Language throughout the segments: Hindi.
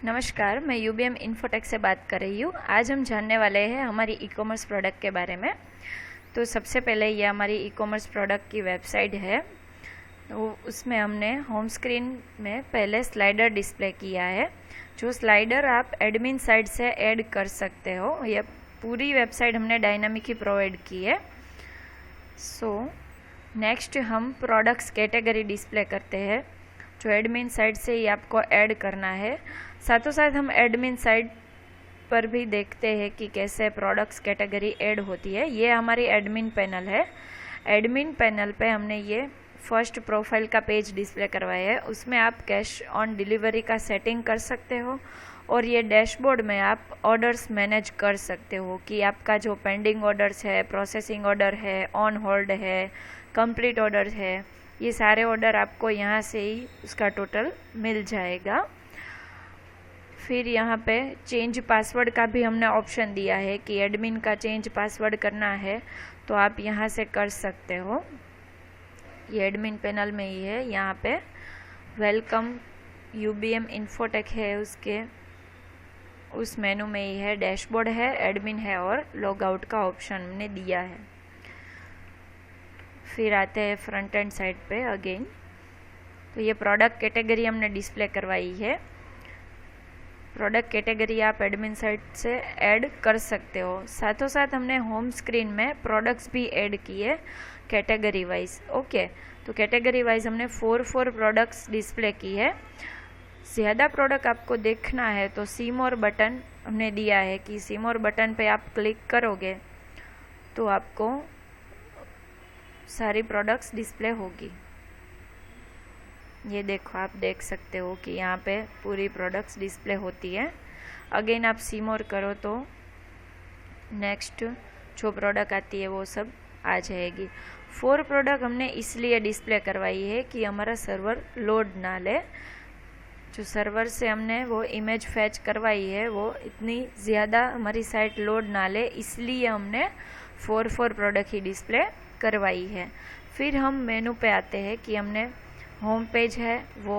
नमस्कार, मैं यूबीएम इन्फोटेक से बात कर रही हूँ। आज हम जानने वाले हैं हमारी ई कॉमर्स प्रोडक्ट के बारे में। तो सबसे पहले ये हमारी ई कॉमर्स प्रोडक्ट की वेबसाइट है। तो उसमें हमने होम स्क्रीन में पहले स्लाइडर डिस्प्ले किया है, जो स्लाइडर आप एडमिन साइड से ऐड कर सकते हो। यह पूरी वेबसाइट हमने डायनामिक ही प्रोवाइड की है। नेक्स्ट हम प्रोडक्ट्स कैटेगरी डिस्प्ले करते हैं, जो एडमिन साइड से ही आपको ऐड करना है। साथों साथ हम एडमिन साइड पर भी देखते हैं कि कैसे प्रोडक्ट्स कैटेगरी ऐड होती है। ये हमारी एडमिन पैनल है। एडमिन पैनल पे हमने ये फर्स्ट प्रोफाइल का पेज डिस्प्ले करवाया है। उसमें आप कैश ऑन डिलीवरी का सेटिंग कर सकते हो और ये डैशबोर्ड में आप ऑर्डर्स मैनेज कर सकते हो कि आपका जो पेंडिंग ऑर्डर्स है, प्रोसेसिंग ऑर्डर है, ऑन होल्ड है, कंप्लीट ऑर्डर है, ये सारे ऑर्डर आपको यहाँ से ही उसका टोटल मिल जाएगा। फिर यहाँ पे चेंज पासवर्ड का भी हमने ऑप्शन दिया है कि एडमिन का चेंज पासवर्ड करना है तो आप यहाँ से कर सकते हो। ये एडमिन पैनल में ही है। यहाँ पे वेलकम यूबीएम इन्फोटेक है, उसके उस मेनू में ही है। डैशबोर्ड है, एडमिन है और लॉग आउट का ऑप्शन हमने दिया है। फिर आते हैं फ्रंट एंड साइड पे अगेन। तो ये प्रोडक्ट कैटेगरी हमने डिस्प्ले करवाई है। प्रोडक्ट कैटेगरी आप एडमिन साइट से ऐड कर सकते हो। साथों साथ हमने होम स्क्रीन में प्रोडक्ट्स भी ऐड किए कैटेगरी वाइज। ओके, तो कैटेगरी वाइज हमने 4 प्रोडक्ट्स डिस्प्ले की है। ज़्यादा प्रोडक्ट आपको देखना है तो सी मोर बटन हमने दिया है कि सी मोर बटन पे आप क्लिक करोगे तो आपको सारी प्रोडक्ट्स डिस्प्ले होगी। ये देखो, आप देख सकते हो कि यहाँ पे पूरी प्रोडक्ट्स डिस्प्ले होती है। अगेन आप सी मोर करो तो नेक्स्ट जो प्रोडक्ट आती है वो सब आ जाएगी। 4 प्रोडक्ट हमने इसलिए डिस्प्ले करवाई है कि हमारा सर्वर लोड ना ले। जो सर्वर से हमने वो इमेज फैच करवाई है वो इतनी ज़्यादा हमारी साइट लोड ना ले, इसलिए हमने 4 प्रोडक्ट ही डिस्प्ले करवाई है। फिर हम मेनू पे आते हैं कि हमने होम पेज है वो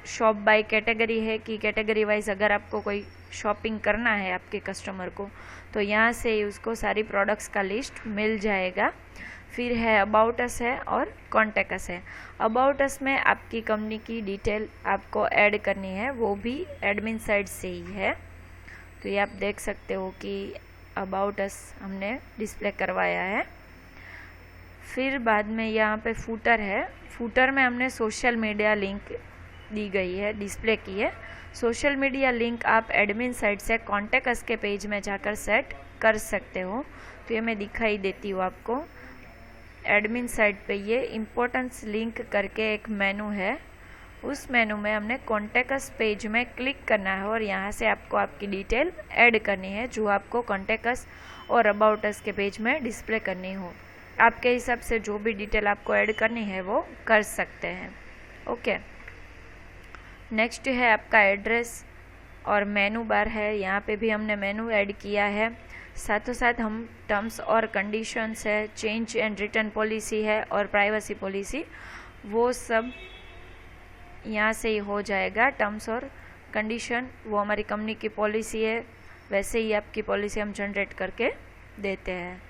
शॉप बाय कैटेगरी है कि कैटेगरी वाइज अगर आपको कोई शॉपिंग करना है आपके कस्टमर को तो यहाँ से ही उसको सारी प्रोडक्ट्स का लिस्ट मिल जाएगा। फिर है अबाउट अस है और कॉन्टैक्ट अस है। अबाउट अस में आपकी कंपनी की डिटेल आपको ऐड करनी है, वो भी एडमिन साइड से ही है। तो ये आप देख सकते हो कि अबाउट अस हमने डिस्प्ले करवाया है। फिर बाद में यहाँ पे फूटर है। फूटर में हमने सोशल मीडिया लिंक दी गई है, डिस्प्ले की है। सोशल मीडिया लिंक आप एडमिन साइट से कॉन्टैक्ट अस के पेज में जाकर सेट कर सकते हो। तो ये मैं दिखाई देती हूँ आपको। एडमिन साइट पे ये इम्पोर्टेंस लिंक करके एक मेनू है, उस मेनू में हमने कॉन्टैक्ट अस पेज में क्लिक करना है और यहाँ से आपको आपकी डिटेल ऐड करनी है जो आपको कॉन्टैक्ट अस और अबाउट अस के पेज में डिस्प्ले करनी हो। आपके हिसाब से जो भी डिटेल आपको ऐड करनी है वो कर सकते हैं। ओके, नेक्स्ट है आपका एड्रेस और मेनू बार है। यहाँ पे भी हमने मेनू ऐड किया है। साथों साथ हम टर्म्स और कंडीशंस है, चेंज एंड रिटर्न पॉलिसी है और प्राइवेसी पॉलिसी, वो सब यहाँ से ही हो जाएगा। टर्म्स और कंडीशन वो हमारी कंपनी की पॉलिसी है, वैसे ही आपकी पॉलिसी हम जनरेट करके देते हैं।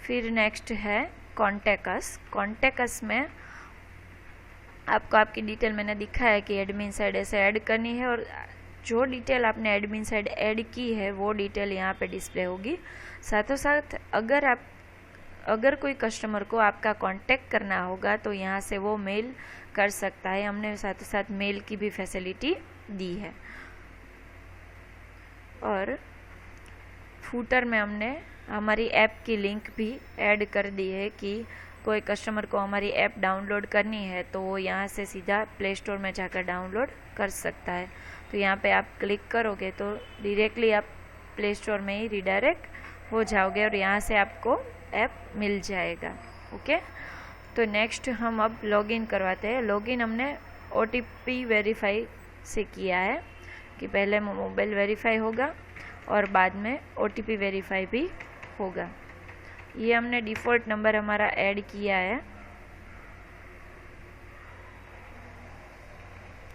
फिर नेक्स्ट है कॉन्टैक्ट अस। कॉन्टैक्ट अस में आपको आपकी डिटेल मैंने दिखाया है कि एडमिन साइड ऐसे ऐड करनी है और जो डिटेल आपने एडमिन साइड ऐड की है वो डिटेल यहाँ पे डिस्प्ले होगी। साथों साथ अगर कोई कस्टमर को आपका कांटेक्ट करना होगा तो यहाँ से वो मेल कर सकता है। हमने साथों साथ मेल की भी फैसिलिटी दी है। और फूटर में हमने हमारी ऐप की लिंक भी ऐड कर दी है कि कोई कस्टमर को हमारी ऐप डाउनलोड करनी है तो वो यहाँ से सीधा प्ले स्टोर में जाकर डाउनलोड कर सकता है। तो यहाँ पे आप क्लिक करोगे तो डायरेक्टली आप प्ले स्टोर में ही रिडायरेक्ट हो जाओगे और यहाँ से आपको ऐप मिल जाएगा। ओके, तो नेक्स्ट हम अब लॉगिन करवाते हैं। लॉगिन हमने OTP वेरीफाई से किया है कि पहले मोबाइल वेरीफाई होगा और बाद में OTP वेरीफाई भी होगा। ये हमने डिफ़ॉल्ट नंबर हमारा ऐड किया है।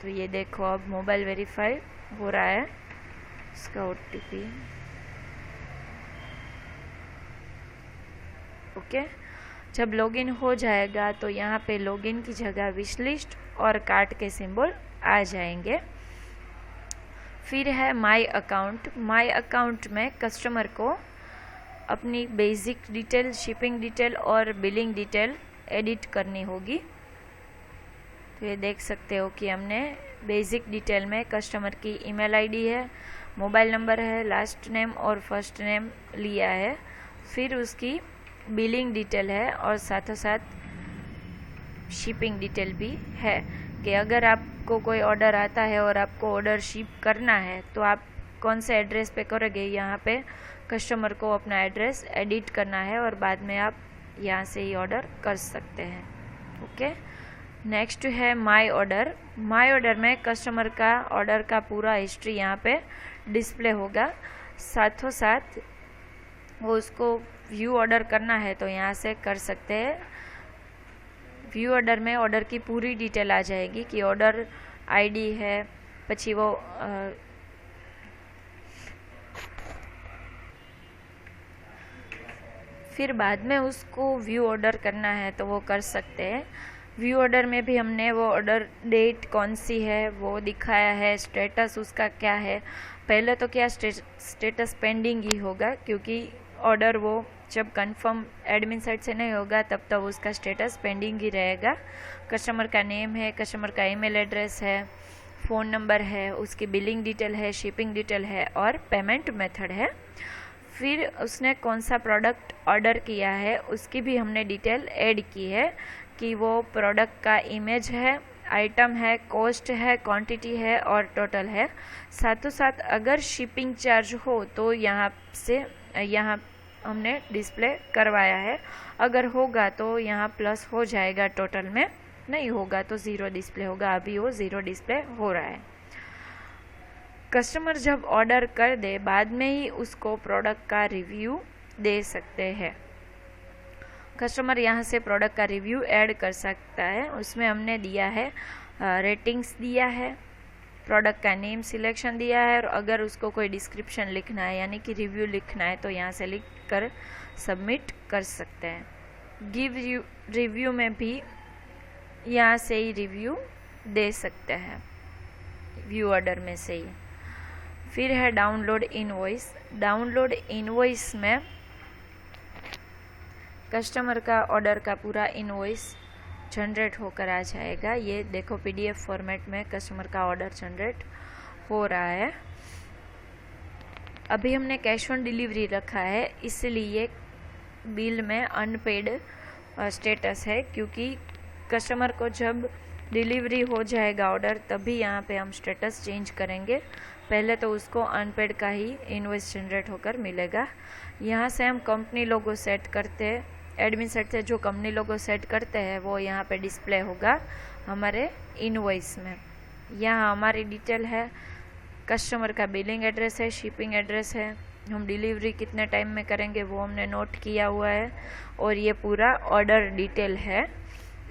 तो ये देखो अब मोबाइल वेरीफाई हो रहा है, इसका OTP। ओके, जब लॉगिन हो जाएगा तो यहाँ पे लॉगिन की जगह विश लिस्ट और कार्ट के सिंबल आ जाएंगे। फिर है माई अकाउंट। माई अकाउंट में कस्टमर को अपनी बेसिक डिटेल, शिपिंग डिटेल और बिलिंग डिटेल एडिट करनी होगी। तो ये देख सकते हो कि हमने बेसिक डिटेल में कस्टमर की ईमेल आईडी है, मोबाइल नंबर है, लास्ट नेम और फर्स्ट नेम लिया है। फिर उसकी बिलिंग डिटेल है और साथों साथ शिपिंग डिटेल भी है कि अगर आपको कोई ऑर्डर आता है और आपको ऑर्डर शिप करना है तो आप कौन से एड्रेस पे करोगे। यहाँ पे कस्टमर को अपना एड्रेस एडिट करना है और बाद में आप यहाँ से ही ऑर्डर कर सकते हैं। ओके, नेक्स्ट है माई ऑर्डर। माई ऑर्डर में कस्टमर का ऑर्डर का पूरा हिस्ट्री यहाँ पे डिस्प्ले होगा। साथों साथ वो उसको व्यू ऑर्डर करना है तो यहाँ से कर सकते हैं। व्यू ऑर्डर में ऑर्डर की पूरी डिटेल आ जाएगी कि ऑर्डर आईडी है, પછી वो फिर बाद में उसको व्यू ऑर्डर करना है तो वो कर सकते हैं। व्यू ऑर्डर में भी हमने वो ऑर्डर डेट कौन सी है वो दिखाया है, स्टेटस उसका क्या है। पहले तो क्या स्टेटस पेंडिंग ही होगा, क्योंकि ऑर्डर वो जब कंफर्म एडमिन साइड से नहीं होगा तब तक उसका स्टेटस पेंडिंग ही रहेगा। कस्टमर का नेम है, कस्टमर का ईमेल एड्रेस है, फ़ोन नंबर है, उसकी बिलिंग डिटेल है, शिपिंग डिटेल है और पेमेंट मेथड है। फिर उसने कौन सा प्रोडक्ट ऑर्डर किया है उसकी भी हमने डिटेल ऐड की है कि वो प्रोडक्ट का इमेज है, आइटम है, कॉस्ट है, क्वांटिटी है और टोटल है। साथों साथ अगर शिपिंग चार्ज हो तो यहाँ हमने डिस्प्ले करवाया है। अगर होगा तो यहाँ प्लस हो जाएगा, टोटल में नहीं होगा तो ज़ीरो डिस्प्ले होगा। अभी वो ज़ीरो डिस्प्ले हो रहा है। कस्टमर जब ऑर्डर कर दे बाद में ही उसको प्रोडक्ट का रिव्यू दे सकते हैं। कस्टमर यहाँ से प्रोडक्ट का रिव्यू ऐड कर सकता है। उसमें हमने दिया है रेटिंग्स दिया है, प्रोडक्ट का नेम सिलेक्शन दिया है और अगर उसको कोई डिस्क्रिप्शन लिखना है यानी कि रिव्यू लिखना है तो यहाँ से लिख कर सबमिट कर सकते हैं। गिव रिव्यू में भी यहाँ से ही रिव्यू दे सकते हैं, व्यू ऑर्डर में से ही। फिर है डाउनलोड इनवॉइस। डाउनलोड इनवॉइस में कस्टमर का ऑर्डर का पूरा इनवॉइस जनरेट होकर आ जाएगा। ये देखो PDF फॉर्मेट में कस्टमर का ऑर्डर जनरेट हो रहा है। अभी हमने कैश ऑन डिलीवरी रखा है, इसलिए बिल में अनपेड स्टेटस है, क्योंकि कस्टमर को जब डिलीवरी हो जाएगा ऑर्डर तभी यहाँ पे हम स्टेटस चेंज करेंगे। पहले तो उसको अनपेड का ही इनवॉइस जनरेट होकर मिलेगा। यहाँ से हम कंपनी लोगो सेट करते हैं, एडमिन सेट से जो कंपनी लोगो सेट करते हैं वो यहाँ पे डिस्प्ले होगा हमारे इनवॉइस में। यहाँ हमारी डिटेल है, कस्टमर का बिलिंग एड्रेस है, शिपिंग एड्रेस है, हम डिलीवरी कितने टाइम में करेंगे वो हमने नोट किया हुआ है और ये पूरा ऑर्डर डिटेल है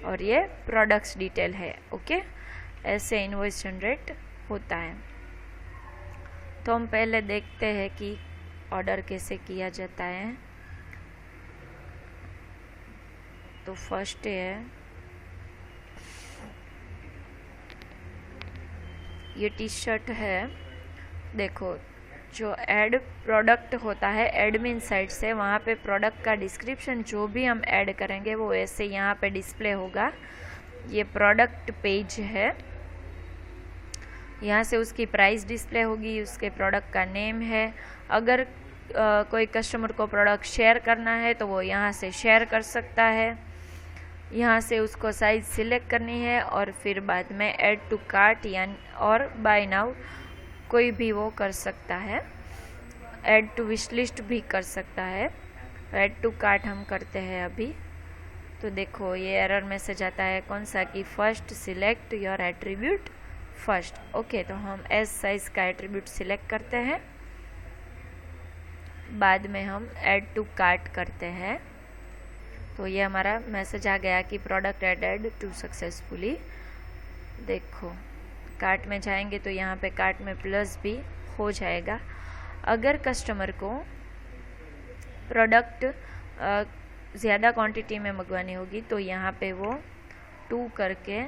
और ये प्रोडक्ट्स डिटेल है। ओके, ऐसे इनवॉइस जनरेट होता है। तो हम पहले देखते हैं कि ऑर्डर कैसे किया जाता है। तो फर्स्ट है ये टी शर्ट है। देखो जो ऐड प्रोडक्ट होता है एडमिन साइड से, वहाँ पे प्रोडक्ट का डिस्क्रिप्शन जो भी हम ऐड करेंगे वो ऐसे यहाँ पे डिस्प्ले होगा। ये प्रोडक्ट पेज है, यहाँ से उसकी प्राइस डिस्प्ले होगी, उसके प्रोडक्ट का नेम है। अगर कोई कस्टमर को प्रोडक्ट शेयर करना है तो वो यहाँ से शेयर कर सकता है। यहाँ से उसको साइज सिलेक्ट करनी है और फिर बाद में ऐड टू कार्ट यानी और बाय नाउ कोई भी वो कर सकता है। ऐड टू विश लिस्ट भी कर सकता है। ऐड टू कार्ट हम करते हैं अभी। तो देखो ये एरर मैसेज आता है कौन सा कि first select your attribute first. Okay, तो हम एस साइज का एट्रीब्यूट सिलेक्ट करते हैं, बाद में हम ऐड टू कार्ट करते हैं। तो ये हमारा मैसेज आ गया कि प्रोडक्ट एडेड टू सक्सेसफुली। देखो कार्ट में जाएंगे तो यहाँ पे कार्ट में प्लस भी हो जाएगा। अगर कस्टमर को प्रोडक्ट ज़्यादा क्वांटिटी में मंगवानी होगी तो यहाँ पे वो 2 करके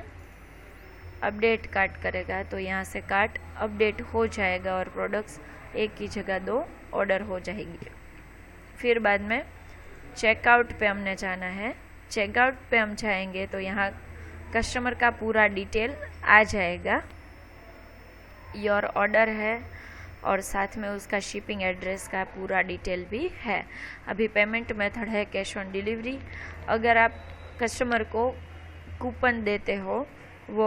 अपडेट कार्ट करेगा, तो यहाँ से कार्ट अपडेट हो जाएगा और प्रोडक्ट्स एक की जगह 2 ऑर्डर हो जाएगी। फिर बाद में चेकआउट पे हमने जाना है। चेकआउट पे हम जाएंगे तो यहाँ कस्टमर का पूरा डिटेल आ जाएगा, योर ऑर्डर है और साथ में उसका शिपिंग एड्रेस का पूरा डिटेल भी है। अभी पेमेंट मेथड है कैश ऑन डिलीवरी। अगर आप कस्टमर को कूपन देते हो, वो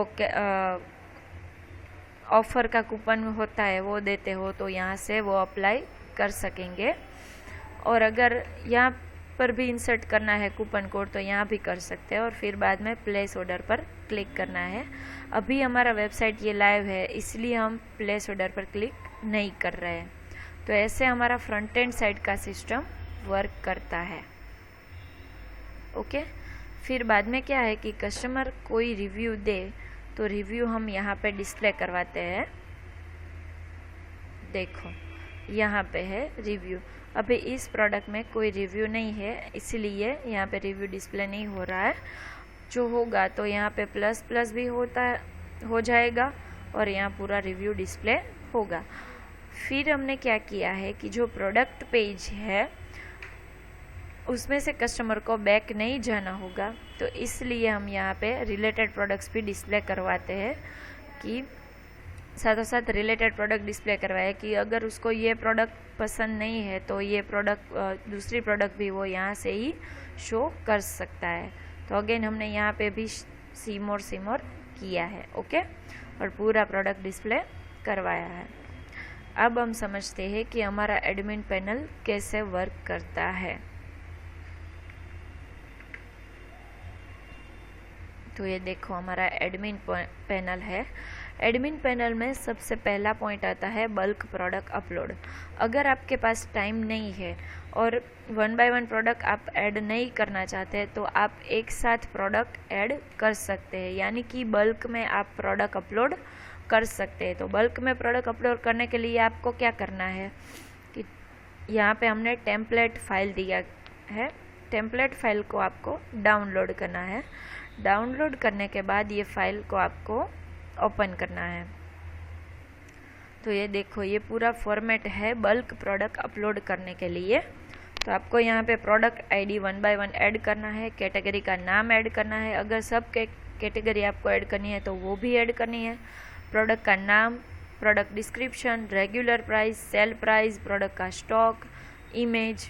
ऑफ़र का कूपन होता है वो देते हो, तो यहाँ से वो अप्लाई कर सकेंगे। और अगर यहाँ पर भी इंसर्ट करना है कूपन कोड तो यहाँ भी कर सकते हैं और फिर बाद में प्लेस ऑर्डर पर क्लिक करना है। अभी हमारा वेबसाइट ये लाइव है इसलिए हम प्लेस ऑर्डर पर क्लिक नहीं कर रहे हैं। तो ऐसे हमारा फ्रंट एंड साइड का सिस्टम वर्क करता है। ओके, फिर बाद में क्या है कि कस्टमर कोई रिव्यू दे तो रिव्यू हम यहाँ पे डिस्प्ले करवाते हैं। देखो यहाँ पे है रिव्यू। अभी इस प्रोडक्ट में कोई रिव्यू नहीं है इसलिए यहाँ पे रिव्यू डिस्प्ले नहीं हो रहा है। जो होगा तो यहाँ पे प्लस प्लस भी हो जाएगा और यहाँ पूरा रिव्यू डिस्प्ले होगा। फिर हमने क्या किया है कि जो प्रोडक्ट पेज है उसमें से कस्टमर को बैक नहीं जाना होगा, तो इसलिए हम यहाँ पे रिलेटेड प्रोडक्ट्स भी डिस्प्ले करवाते हैं कि साथों साथ रिलेटेड प्रोडक्ट डिस्प्ले करवाए कि अगर उसको ये प्रोडक्ट पसंद नहीं है तो ये प्रोडक्ट दूसरी प्रोडक्ट भी वो यहाँ से ही शो कर सकता है। तो अगेन हमने यहाँ पे भी सी मोर किया है। ओके, और पूरा प्रोडक्ट डिस्प्ले करवाया है। अब हम समझते हैं कि हमारा एडमिन पैनल कैसे वर्क करता है। तो ये देखो हमारा एडमिन पैनल है। एडमिन पैनल में सबसे पहला पॉइंट आता है बल्क प्रोडक्ट अपलोड। अगर आपके पास टाइम नहीं है और 1 बाय 1 प्रोडक्ट आप ऐड नहीं करना चाहते तो आप एक साथ प्रोडक्ट ऐड कर सकते हैं, यानी कि बल्क में आप प्रोडक्ट अपलोड कर सकते हैं। तो बल्क में प्रोडक्ट अपलोड करने के लिए आपको क्या करना है कि यहाँ पे हमने टेम्पलेट फाइल दिया है। टेम्पलेट फाइल को आपको डाउनलोड करना है। डाउनलोड करने के बाद ये फाइल को आपको ओपन करना है। तो ये देखो ये पूरा फॉर्मेट है बल्क प्रोडक्ट अपलोड करने के लिए। तो आपको यहाँ पे प्रोडक्ट आईडी 1 बाय 1 ऐड करना है, कैटेगरी का नाम ऐड करना है। अगर सब कैटेगरी आपको ऐड करनी है तो वो भी ऐड करनी है। प्रोडक्ट का नाम, product description, regular price, sale price, product का स्टॉक, इमेज,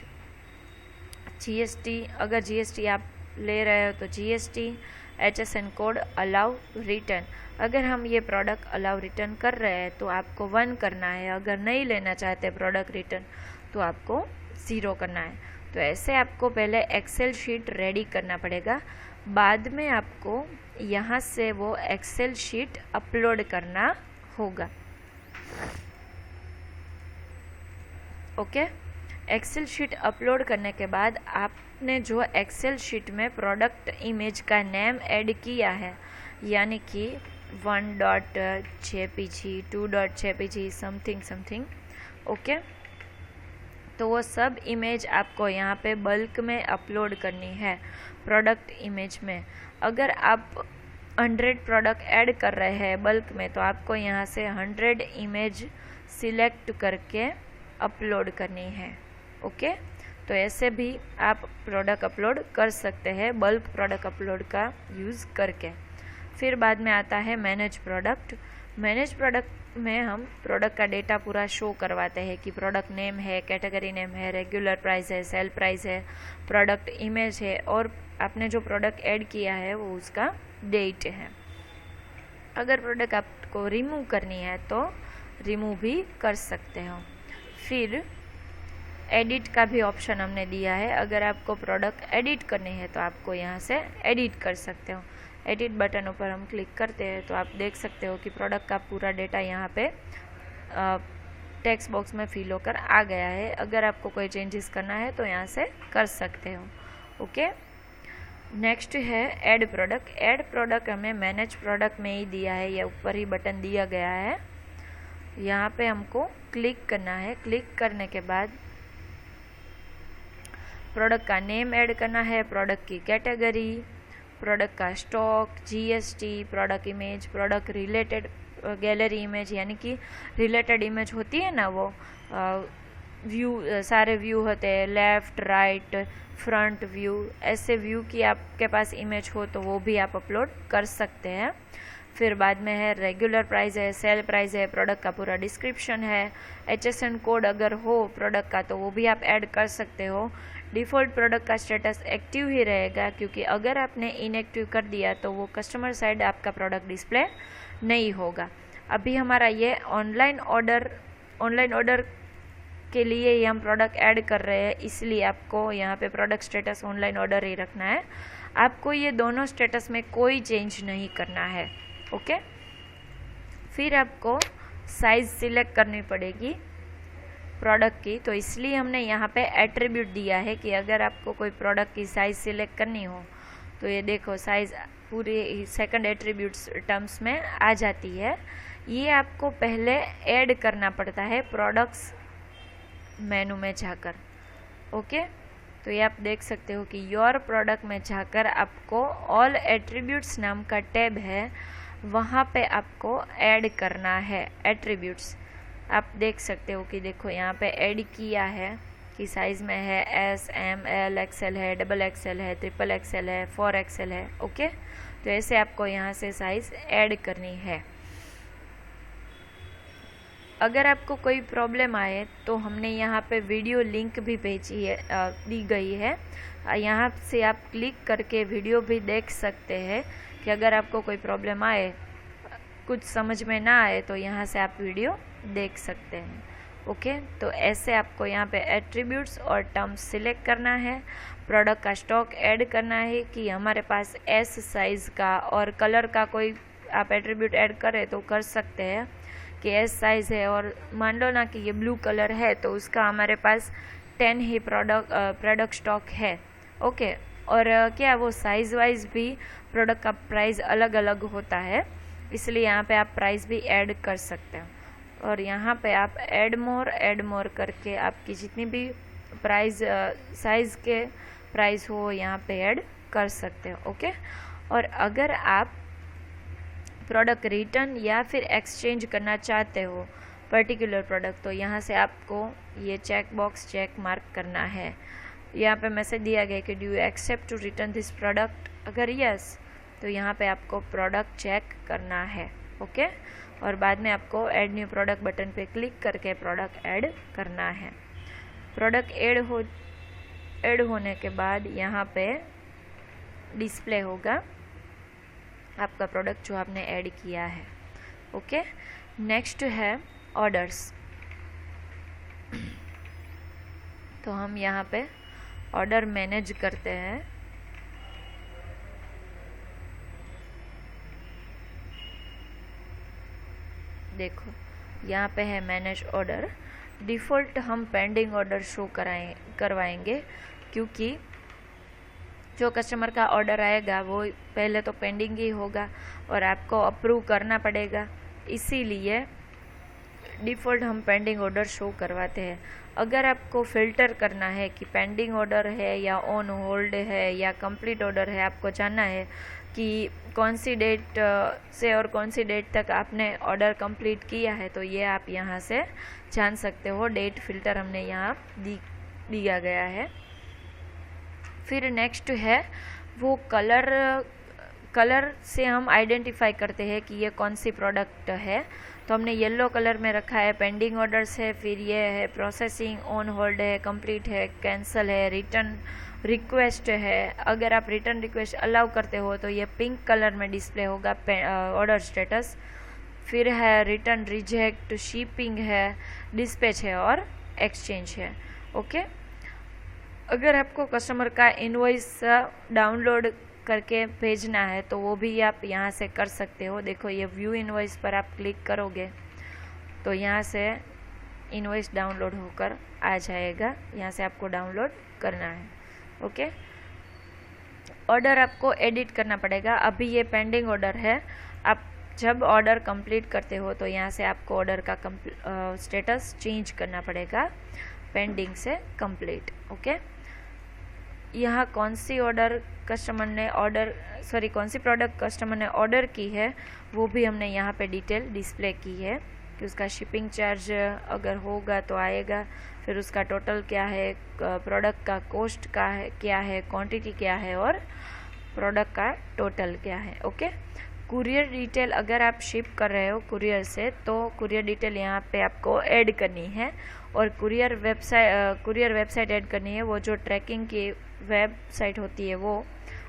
जीएसटी, अगर जीएसटी आप ले रहे हो तो GST, HSN code, allow return. अगर हम ये प्रोडक्ट अलाउ रिटर्न कर रहे हैं तो आपको 1 करना है, अगर नहीं लेना चाहते प्रोडक्ट रिटर्न तो आपको 0 करना है। तो ऐसे आपको पहले एक्सेल शीट रेडी करना पड़ेगा, बाद में आपको यहाँ से वो एक्सेल शीट अपलोड करना होगा। ओके, एक्सेल शीट अपलोड करने के बाद आपने जो एक्सेल शीट में प्रोडक्ट इमेज का नेम ऐड किया है, यानी कि 1.jpg, 2.jpg, समथिंग, ओके, तो वो सब इमेज आपको यहाँ पे बल्क में अपलोड करनी है प्रोडक्ट इमेज में। अगर आप 100 प्रोडक्ट ऐड कर रहे हैं बल्क में तो आपको यहाँ से 100 इमेज सिलेक्ट करके अपलोड करनी है। ओके, तो ऐसे भी आप प्रोडक्ट अपलोड कर सकते हैं बल्क प्रोडक्ट अपलोड का यूज़ करके। फिर बाद में आता है मैनेज प्रोडक्ट। मैनेज प्रोडक्ट में हम प्रोडक्ट का डेटा पूरा शो करवाते हैं कि प्रोडक्ट नेम है, कैटेगरी नेम है, रेगुलर प्राइस है, सेल प्राइस है, प्रोडक्ट इमेज है और आपने जो प्रोडक्ट ऐड किया है वो उसका डेट है। अगर प्रोडक्ट आपको रिमूव करनी है तो रिमूव भी कर सकते हो। फिर एडिट का भी ऑप्शन हमने दिया है। अगर आपको प्रोडक्ट एडिट करनी है तो आपको यहाँ से एडिट कर सकते हो। एडिट बटन ऊपर हम क्लिक करते हैं तो आप देख सकते हो कि प्रोडक्ट का पूरा डेटा यहाँ पे टेक्स्ट बॉक्स में फिल होकर आ गया है। अगर आपको कोई चेंजेस करना है तो यहाँ से कर सकते हो। ओके, नेक्स्ट है ऐड प्रोडक्ट। ऐड प्रोडक्ट हमें मैनेज प्रोडक्ट में ही दिया है, या ऊपर ही बटन दिया गया है। यहाँ पे हमको क्लिक करना है। क्लिक करने के बाद प्रोडक्ट का नेम ऐड करना है, प्रोडक्ट की कैटेगरी, प्रोडक्ट का stock, GST, product image, product related gallery image, यानी कि रिलेटेड इमेज होती है ना, वो व्यू, सारे व्यू होते हैं, लेफ्ट राइट फ्रंट व्यू, ऐसे व्यू की आपके पास इमेज हो तो वो भी आप अपलोड कर सकते हैं। फिर बाद में है रेगुलर प्राइस है, सेल प्राइस है, प्रोडक्ट का पूरा डिस्क्रिप्शन है, HSN कोड अगर हो प्रोडक्ट का तो वो भी आप ऐड कर सकते हो। डिफ़ॉल्ट प्रोडक्ट का स्टेटस एक्टिव ही रहेगा, क्योंकि अगर आपने इनएक्टिव कर दिया तो वो कस्टमर साइड आपका प्रोडक्ट डिस्प्ले नहीं होगा। अभी हमारा ये ऑनलाइन ऑर्डर के लिए ही हम प्रोडक्ट ऐड कर रहे हैं, इसलिए आपको यहाँ पे प्रोडक्ट स्टेटस ऑनलाइन ऑर्डर ही रखना है। आपको ये दोनों स्टेटस में कोई चेंज नहीं करना है। ओके, फिर आपको साइज़ सिलेक्ट करनी पड़ेगी प्रोडक्ट की, तो इसलिए हमने यहाँ पे एट्रीब्यूट दिया है कि अगर आपको कोई प्रोडक्ट की साइज़ सिलेक्ट करनी हो तो ये देखो साइज़ पूरी सेकंड एट्रीब्यूट्स टर्म्स में आ जाती है। ये आपको पहले ऐड करना पड़ता है प्रोडक्ट्स मेनू में जाकर। ओके, तो ये आप देख सकते हो कि योर प्रोडक्ट में जाकर आपको ऑल एट्रीब्यूट्स नाम का टैब है, वहाँ पे आपको ऐड करना है एट्रीब्यूट्स। आप देख सकते हो कि देखो यहाँ पे ऐड किया है कि साइज़ में है S, M, L, XL है, XXL है, XXL है, 4XL है। ओके, तो ऐसे आपको यहाँ से साइज़ ऐड करनी है। अगर आपको कोई प्रॉब्लम आए तो हमने यहाँ पे वीडियो लिंक भी भेजी है, दी गई है। यहाँ से आप क्लिक करके वीडियो भी देख सकते हैं कि अगर आपको कोई प्रॉब्लम आए, कुछ समझ में ना आए तो यहाँ से आप वीडियो देख सकते हैं। ओके, तो ऐसे आपको यहाँ पे एट्रीब्यूट्स और टर्म्स सिलेक्ट करना है, प्रोडक्ट का स्टॉक ऐड करना है कि हमारे पास S साइज़ का और कलर का कोई आप एट्रीब्यूट ऐड करें तो कर सकते हैं कि S साइज़ है और मान लो ना कि ये ब्लू कलर है तो उसका हमारे पास 10 ही प्रोडक्ट स्टॉक है। ओके, और क्या वो साइज़ वाइज भी प्रोडक्ट का प्राइस अलग अलग होता है, इसलिए यहाँ पे आप प्राइस भी ऐड कर सकते हैं। और यहाँ पे आप ऐड मोर करके आपकी जितनी भी प्राइस साइज़ के प्राइस हो यहाँ पे ऐड कर सकते हो। ओके, और अगर आप प्रोडक्ट रिटर्न या फिर एक्सचेंज करना चाहते हो पर्टिकुलर प्रोडक्ट, तो यहाँ से आपको ये चेक बॉक्स चेक मार्क करना है। यहाँ पे मैसेज दिया गया कि do you accept to return this product, अगर यस तो यहाँ पे आपको प्रोडक्ट चेक करना है। ओके, और बाद में आपको ऐड न्यू प्रोडक्ट बटन पे क्लिक करके प्रोडक्ट ऐड करना है। प्रोडक्ट ऐड होने के बाद यहाँ पे डिस्प्ले होगा आपका प्रोडक्ट जो आपने ऐड किया है। ओके, नेक्स्ट है ऑर्डर्स। तो हम यहाँ पे ऑर्डर मैनेज करते हैं। देखो यहाँ पे है मैनेज ऑर्डर। डिफ़ॉल्ट हम पेंडिंग ऑर्डर शो करवाएंगे, क्योंकि जो कस्टमर का ऑर्डर आएगा वो पहले तो पेंडिंग ही होगा और आपको अप्रूव करना पड़ेगा, इसीलिए डिफ़ॉल्ट हम पेंडिंग ऑर्डर शो करवाते हैं। अगर आपको फ़िल्टर करना है कि पेंडिंग ऑर्डर है या ऑन होल्ड है या कंप्लीट ऑर्डर है, आपको जानना है कि कौन सी डेट से और कौन सी डेट तक आपने ऑर्डर कंप्लीट किया है, तो ये आप यहाँ से जान सकते हो। डेट फ़िल्टर हमने यहाँ दिया गया है। फिर नेक्स्ट है वो कलर से हम आइडेंटिफाई करते हैं कि ये कौन सी प्रोडक्ट है। तो हमने येलो कलर में रखा है, पेंडिंग ऑर्डर्स है, फिर ये है प्रोसेसिंग, ऑन होल्ड है, कंप्लीट है, कैंसिल है, रिटर्न रिक्वेस्ट है। अगर आप रिटर्न रिक्वेस्ट अलाउ करते हो तो ये पिंक कलर में डिस्प्ले होगा ऑर्डर स्टेटस। फिर है रिटर्न, रिजेक्ट, शिपिंग है, डिस्पैच है और एक्सचेंज है। ओके, अगर आपको कस्टमर का इनवॉइस डाउनलोड करके भेजना है तो वो भी आप यहाँ से कर सकते हो। देखो ये व्यू इनवॉइस पर आप क्लिक करोगे तो यहाँ से इनवॉइस डाउनलोड होकर आ जाएगा, यहाँ से आपको डाउनलोड करना है। ओके, ऑर्डर आपको एडिट करना पड़ेगा। अभी ये पेंडिंग ऑर्डर है। आप जब ऑर्डर कंप्लीट करते हो तो यहाँ से आपको ऑर्डर का स्टेटस चेंज करना पड़ेगा, पेंडिंग से कंप्लीट। ओके, यहाँ कौन सी प्रोडक्ट कस्टमर ने ऑर्डर की है वो भी हमने यहाँ पे डिटेल डिस्प्ले की है कि उसका शिपिंग चार्ज अगर होगा तो आएगा, फिर उसका टोटल क्या है, प्रोडक्ट का कॉस्ट क्या है, क्वांटिटी क्या है और प्रोडक्ट का टोटल क्या है। ओके, कुरियर डिटेल अगर आप शिप कर रहे हो कुरियर से तो कुरियर डिटेल यहाँ पे आपको ऐड करनी है और कुरियर वेबसाइट ऐड करनी है, वो जो ट्रैकिंग की वेबसाइट होती है वो,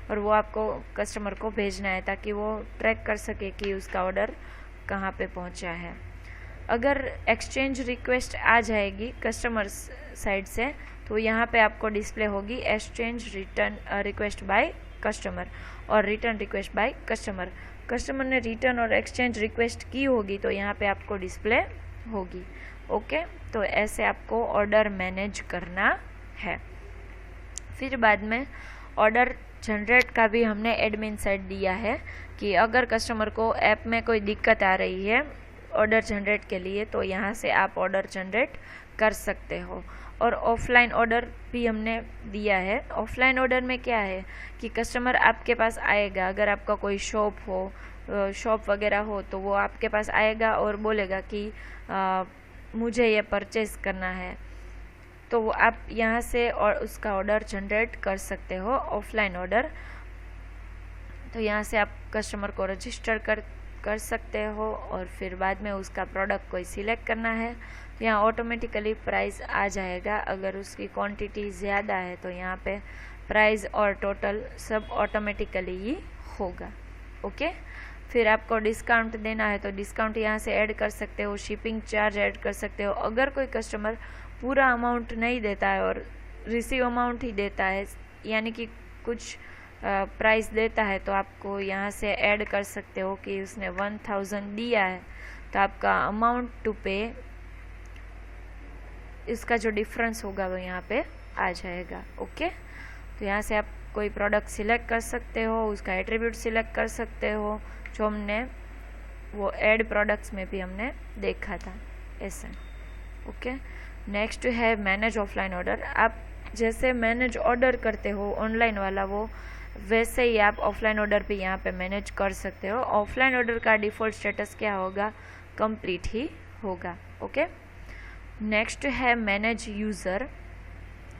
और वो आपको कस्टमर को भेजना है ताकि वो ट्रैक कर सके कि उसका ऑर्डर कहाँ पे पहुँचा है। अगर एक्सचेंज रिक्वेस्ट आ जाएगी कस्टमर साइड से तो यहाँ पे आपको डिस्प्ले होगी exchange return request by customer और return request by customer. Customer ने रिटर्न और एक्सचेंज रिक्वेस्ट की होगी तो यहाँ पे आपको डिस्प्ले होगी। ओके, तो ऐसे आपको ऑर्डर मैनेज करना है। फिर बाद में ऑर्डर जनरेट का भी हमने एडमिन साइड दिया है कि अगर कस्टमर को ऐप में कोई दिक्कत आ रही है ऑर्डर जनरेट के लिए तो यहाँ से आप ऑर्डर जनरेट कर सकते हो। और ऑफलाइन ऑर्डर भी हमने दिया है। ऑफलाइन ऑर्डर में क्या है कि कस्टमर आपके पास आएगा, अगर आपका कोई शॉप वगैरह हो तो वो आपके पास आएगा और बोलेगा कि मुझे ये परचेज करना है, तो वो आप यहाँ से और उसका ऑर्डर जनरेट कर सकते हो ऑफलाइन ऑर्डर। तो यहाँ से आप कस्टमर को रजिस्टर कर सकते हो और फिर बाद में उसका प्रोडक्ट कोई सिलेक्ट करना है तो यहाँ ऑटोमेटिकली प्राइस आ जाएगा। अगर उसकी क्वांटिटी ज़्यादा है तो यहाँ पे प्राइस और टोटल सब ऑटोमेटिकली ही होगा। ओके, फिर आपको डिस्काउंट देना है तो डिस्काउंट यहाँ से ऐड कर सकते हो, शिपिंग चार्ज ऐड कर सकते हो। अगर कोई कस्टमर पूरा अमाउंट नहीं देता है और रिसीव अमाउंट ही देता है, यानी कि कुछ प्राइस देता है, तो आपको यहाँ से ऐड कर सकते हो कि उसने 1000 दिया है तो आपका अमाउंट टू पे, इसका जो डिफरेंस होगा वो यहाँ पे आ जाएगा। ओके, तो यहाँ से आप कोई प्रोडक्ट सिलेक्ट कर सकते हो, उसका एट्रीब्यूट सिलेक्ट कर सकते हो, जो हमने वो ऐड प्रोडक्ट्स में भी हमने देखा था ऐसे। ओके, नेक्स्ट है मैनेज ऑफलाइन ऑर्डर। आप जैसे मैनेज ऑर्डर करते हो ऑनलाइन वाला, वो वैसे ही आप ऑफलाइन ऑर्डर भी यहाँ पे मैनेज कर सकते हो। ऑफलाइन ऑर्डर का डिफ़ॉल्ट स्टेटस क्या होगा, कंप्लीट ही होगा। ओके, नेक्स्ट है मैनेज यूज़र।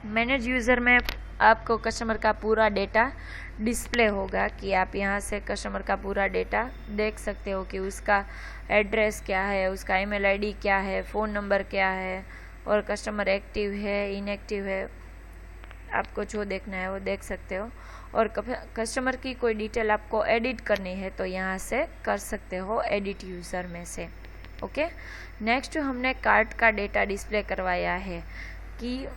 मैनेज यूज़र में आपको कस्टमर का पूरा डेटा डिस्प्ले होगा कि आप यहाँ से कस्टमर का पूरा डेटा देख सकते हो कि उसका एड्रेस क्या है, उसका ईमेल आईडी क्या है, फ़ोन नंबर क्या है और कस्टमर एक्टिव है इनएक्टिव है, आपको जो देखना है वो देख सकते हो। और कस्टमर की कोई डिटेल आपको एडिट करनी है तो यहाँ से कर सकते हो एडिट यूज़र में से। ओके, नेक्स्ट हमने कार्ट का डेटा डिस्प्ले करवाया है कि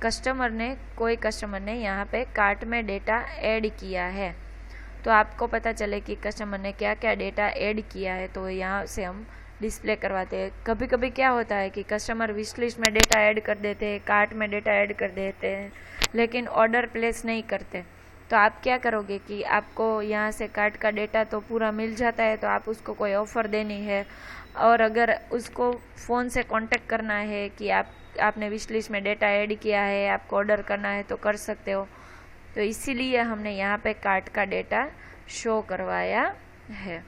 कोई कस्टमर ने यहाँ पे कार्ट में डेटा ऐड किया है, तो आपको पता चले कि कस्टमर ने क्या क्या डेटा ऐड किया है, तो यहाँ से हम डिस्प्ले करवाते हैं। कभी कभी क्या होता है कि कस्टमर विश लिस्ट में डेटा ऐड कर देते हैं, कार्ट में डेटा ऐड कर देते हैं, लेकिन ऑर्डर प्लेस नहीं करते। तो आप क्या करोगे कि आपको यहाँ से कार्ट का डेटा तो पूरा मिल जाता है, तो आप उसको कोई ऑफ़र देनी है और अगर उसको फ़ोन से कांटेक्ट करना है कि आपने विश लिस्ट में डेटा ऐड किया है, आपको ऑर्डर करना है तो कर सकते हो। तो इसीलिए हमने यहाँ पे कार्ट का डेटा शो करवाया है।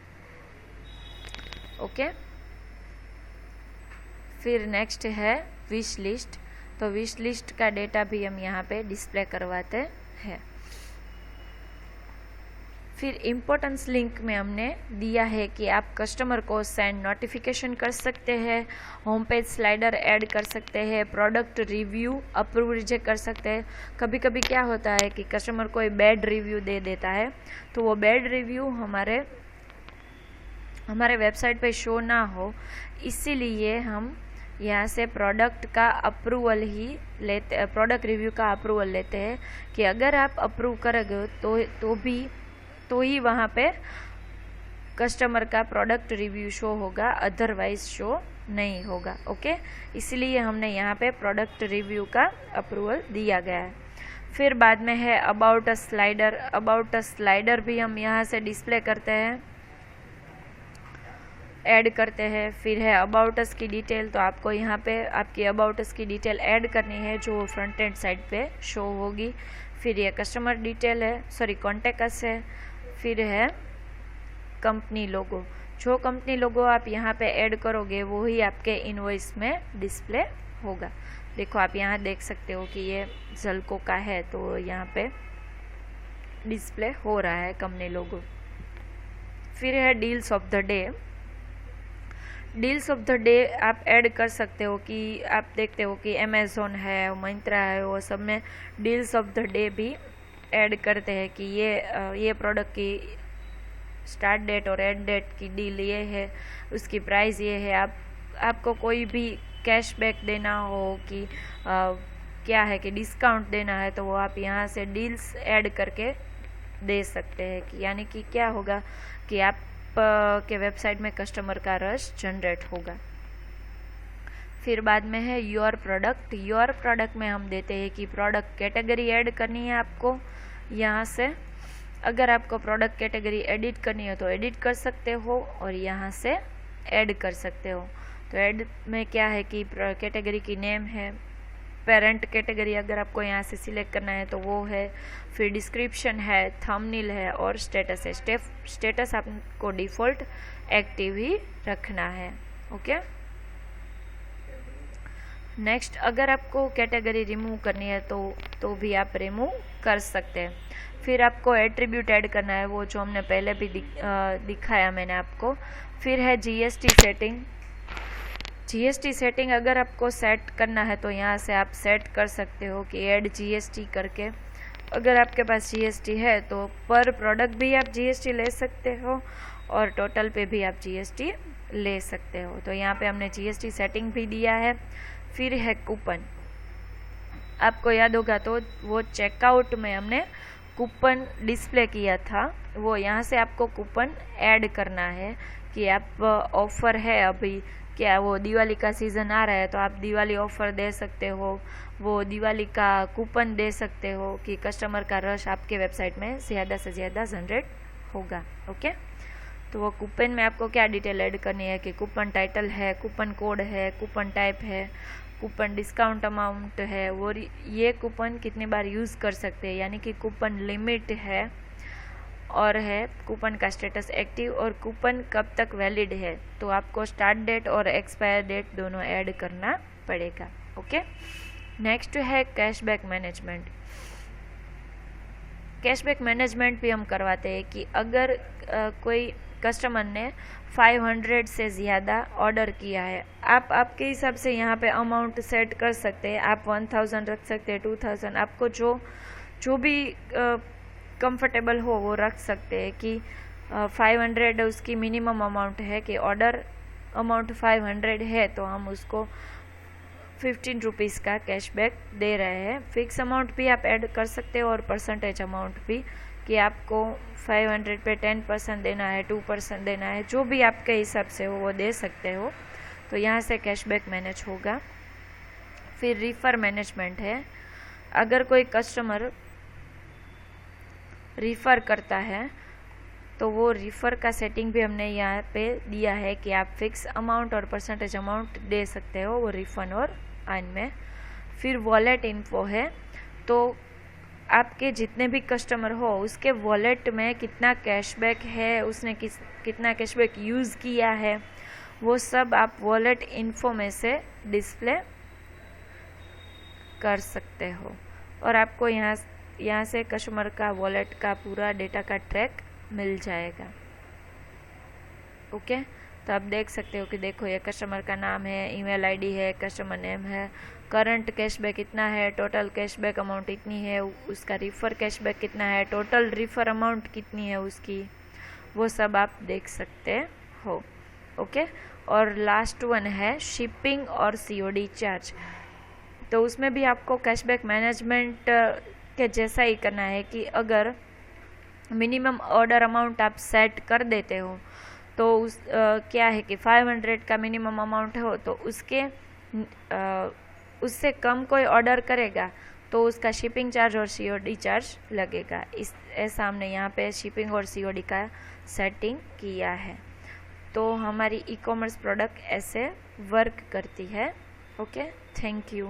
ओके, फिर नेक्स्ट है विश लिस्ट। तो विश लिस्ट का डेटा भी हम यहाँ पे डिस्प्ले करवाते हैं। फिर इम्पोर्टेंस लिंक में हमने दिया है कि आप कस्टमर को सेंड नोटिफिकेशन कर सकते हैं, होम पेज स्लाइडर ऐड कर सकते हैं, प्रोडक्ट रिव्यू अप्रूव रिजेक्ट कर सकते हैं। कभी कभी क्या होता है कि कस्टमर कोई बैड रिव्यू दे देता है, तो वो बैड रिव्यू हमारे वेबसाइट पे शो ना हो, इसीलिए हम यहाँ से प्रोडक्ट रिव्यू का अप्रूवल लेते हैं कि अगर आप अप्रूव करोगे तो ही वहाँ पे कस्टमर का प्रोडक्ट रिव्यू शो होगा, अदरवाइज शो नहीं होगा। ओके, इसलिए हमने यहाँ पे प्रोडक्ट रिव्यू का अप्रूवल दिया गया है। फिर बाद में है about a slider. About a slider भी हम यहाँ से डिस्प्ले करते हैं, ऐड करते हैं। फिर है अबाउट अस की डिटेल, तो आपको यहाँ पे आपकी अबाउट अस की डिटेल ऐड करनी है जो फ्रंट एंड साइड पे शो होगी। फिर ये कस्टमर डिटेल है, सॉरी कॉन्टेक्ट अस है। फिर है कंपनी लोगो, जो कंपनी लोगो आप यहाँ पे ऐड करोगे वो ही आपके इनवॉइस में डिस्प्ले होगा। देखो आप यहाँ देख सकते हो कि ये ज़ल्को का है, तो यहाँ पे डिस्प्ले हो रहा है कंपनी लोगो। फिर है deals of the day. Deals of the day आप ऐड कर सकते हो कि आप देखते हो कि अमेज़ोन है, मिंत्रा है, वो सब में डील्स ऑफ द डे भी ऐड करते हैं कि ये प्रोडक्ट की स्टार्ट डेट और एंड डेट की डील ये है, उसकी प्राइस ये है। आपको कोई भी कैशबैक देना हो कि क्या है कि डिस्काउंट देना है, तो वो आप यहाँ से डील्स ऐड करके दे सकते हैं कि यानी कि क्या होगा कि आप के वेबसाइट में कस्टमर का रश जनरेट होगा। फिर बाद में है योर प्रोडक्ट। योर प्रोडक्ट में हम देते हैं कि प्रोडक्ट कैटेगरी ऐड करनी है आपको यहाँ से। अगर आपको प्रोडक्ट कैटेगरी एडिट करनी है तो एडिट कर सकते हो और यहाँ से ऐड कर सकते हो। तो ऐड में क्या है कि कैटेगरी की नेम है, पेरेंट कैटेगरी अगर आपको यहाँ से सिलेक्ट करना है तो वो है, फिर डिस्क्रिप्शन है, थंबनेल है और स्टेटस है। स्टेटस आपको डिफ़ॉल्ट एक्टिव ही रखना है। ओके, नेक्स्ट अगर आपको कैटेगरी रिमूव करनी है तो भी आप रिमूव कर सकते हैं। फिर आपको एट्रीब्यूट ऐड करना है, वो जो हमने पहले भी दिखाया मैंने आपको। फिर है जीएसटी सेटिंग। जीएसटी सेटिंग अगर आपको सेट करना है तो यहाँ से आप सेट कर सकते हो कि ऐड जीएसटी करके। अगर आपके पास जीएसटी है तो पर प्रोडक्ट भी आप जीएसटी ले सकते हो और टोटल पे भी आप जीएसटी ले सकते हो। तो यहाँ पे हमने जीएसटी सेटिंग भी दिया है। फिर है कूपन। आपको याद होगा तो वो चेकआउट में हमने कूपन डिस्प्ले किया था, वो यहाँ से आपको कूपन ऐड करना है कि आप ऑफ़र है अभी, क्या वो दिवाली का सीज़न आ रहा है तो आप दिवाली ऑफ़र दे सकते हो, वो दिवाली का कूपन दे सकते हो कि कस्टमर का रश आपके वेबसाइट में ज़्यादा से ज़्यादा जनरेट होगा। ओके, तो वो कूपन में आपको क्या डिटेल ऐड करनी है कि कूपन टाइटल है, कूपन कोड है, कूपन टाइप है, कूपन डिस्काउंट अमाउंट है, वो ये कूपन कितनी बार यूज़ कर सकते हैं यानी कि कूपन लिमिट है, और है कूपन का स्टेटस एक्टिव और कूपन कब तक वैलिड है। तो आपको स्टार्ट डेट और एक्सपायर डेट दोनों ऐड करना पड़ेगा। ओके, नेक्स्ट है कैशबैक मैनेजमेंट। कैशबैक मैनेजमेंट भी हम करवाते हैं कि अगर कोई कस्टमर ने 500 से ज़्यादा ऑर्डर किया है, आप आपके हिसाब से यहाँ पे अमाउंट सेट कर सकते हैं। आप 1000 रख सकते हैं, 2000, आपको जो भी कंफर्टेबल हो वो रख सकते हैं कि 500 उसकी मिनिमम अमाउंट है कि ऑर्डर अमाउंट 500 है तो हम उसको 15 रुपीज़ का कैशबैक दे रहे हैं। फिक्स अमाउंट भी आप ऐड कर सकते हो और परसेंटेज अमाउंट भी कि आपको 500 पे 10% देना है, 2% देना है, जो भी आपके हिसाब से हो वो दे सकते हो। तो यहाँ से कैशबैक मैनेज होगा। फिर रिफ़र मैनेजमेंट है। अगर कोई कस्टमर रिफ़र करता है तो वो रिफ़र का सेटिंग भी हमने यहाँ पे दिया है कि आप फिक्स अमाउंट और परसेंटेज अमाउंट दे सकते हो वो रिफ़ंड और अर्न में। फिर वॉलेट इन्फो है, तो आपके जितने भी कस्टमर हो उसके वॉलेट में कितना कैशबैक है, उसने कितना कैशबैक यूज़ किया है, वो सब आप वॉलेट इन्फो में से डिस्प्ले कर सकते हो और आपको यहाँ से कस्टमर का वॉलेट का पूरा डेटा का ट्रैक मिल जाएगा। ओके, तो आप देख सकते हो कि देखो ये कस्टमर का नाम है, ईमेल आईडी है, कस्टमर नेम है, करंट कैशबैक कितना है, टोटल कैशबैक अमाउंट इतनी है, उसका रिफ़र कैशबैक कितना है, टोटल रिफ़र अमाउंट कितनी है उसकी, वो सब आप देख सकते हो। ओके, और लास्ट वन है शिपिंग और सीओडी चार्ज। तो उसमें भी आपको कैशबैक मैनेजमेंट के जैसा ही करना है कि अगर मिनिमम ऑर्डर अमाउंट आप सेट कर देते हो तो क्या है कि 500 का मिनिमम अमाउंट हो तो उससे कम कोई ऑर्डर करेगा तो उसका शिपिंग चार्ज और COD चार्ज लगेगा। इस ऐसा हमने यहाँ पे शिपिंग और COD का सेटिंग किया है। तो हमारी ई-कॉमर्स प्रोडक्ट ऐसे वर्क करती है। Okay, thank you.